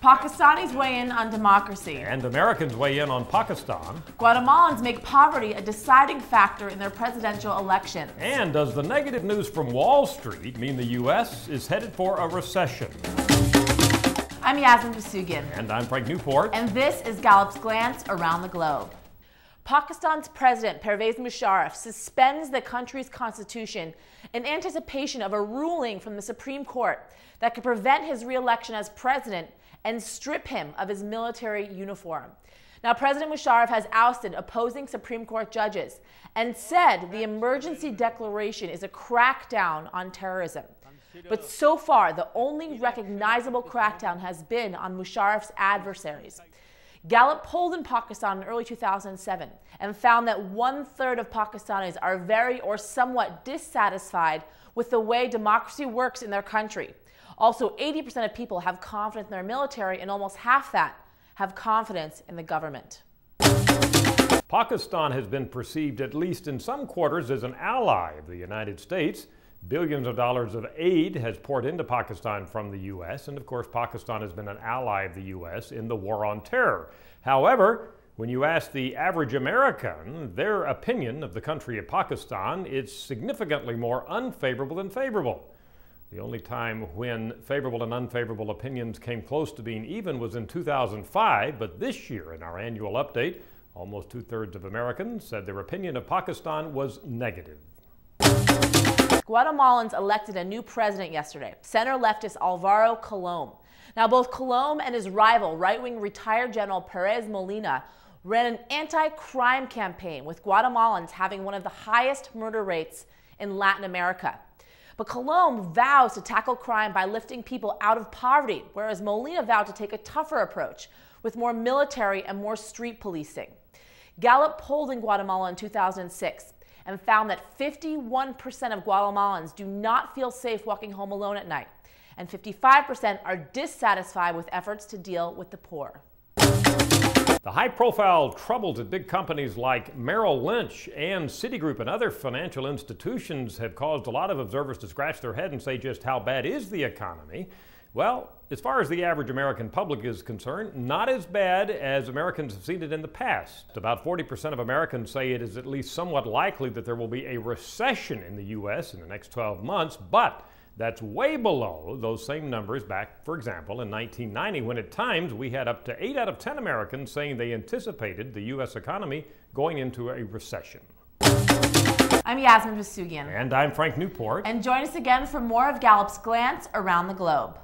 Pakistanis weigh in on democracy. And Americans weigh in on Pakistan. Guatemalans make poverty a deciding factor in their presidential elections. And does the negative news from Wall Street mean the U.S. is headed for a recession? I'm Yasmin Basugian. And I'm Frank Newport. And this is Gallup's Glance Around the Globe. Pakistan's president, Pervez Musharraf, suspends the country's constitution in anticipation of a ruling from the Supreme Court that could prevent his re-election as president and strip him of his military uniform. Now, President Musharraf has ousted opposing Supreme Court judges and said the emergency declaration is a crackdown on terrorism. But so far, the only recognizable crackdown has been on Musharraf's adversaries. Gallup polled in Pakistan in early 2007 and found that 1/3 of Pakistanis are very or somewhat dissatisfied with the way democracy works in their country. Also, 80% of people have confidence in their military, and almost half that have confidence in the government. Pakistan has been perceived, at least in some quarters, as an ally of the United States. Billions of dollars of aid has poured into Pakistan from the U.S., and of course Pakistan has been an ally of the U.S. in the war on terror. However, when you ask the average American their opinion of the country of Pakistan, it's significantly more unfavorable than favorable. The only time when favorable and unfavorable opinions came close to being even was in 2005, but this year in our annual update, almost 2/3 of Americans said their opinion of Pakistan was negative. Guatemalans elected a new president yesterday, center-leftist Alvaro Colom. Now, both Colom and his rival, right-wing retired General Perez Molina, ran an anti-crime campaign, with Guatemalans having one of the highest murder rates in Latin America. But Colom vows to tackle crime by lifting people out of poverty, whereas Molina vowed to take a tougher approach with more military and more street policing. Gallup polled in Guatemala in 2006 and found that 51% of Guatemalans do not feel safe walking home alone at night, and 55% are dissatisfied with efforts to deal with the poor. The high-profile troubles at big companies like Merrill Lynch and Citigroup and other financial institutions have caused a lot of observers to scratch their head and say, just how bad is the economy? Well, as far as the average American public is concerned, not as bad as Americans have seen it in the past. About 40% of Americans say it is at least somewhat likely that there will be a recession in the U.S. in the next 12 months, but that's way below those same numbers back, for example, in 1990, when at times we had up to 8 out of 10 Americans saying they anticipated the U.S. economy going into a recession. I'm Yasmin Basugian. And I'm Frank Newport. And join us again for more of Gallup's Glance Around the Globe.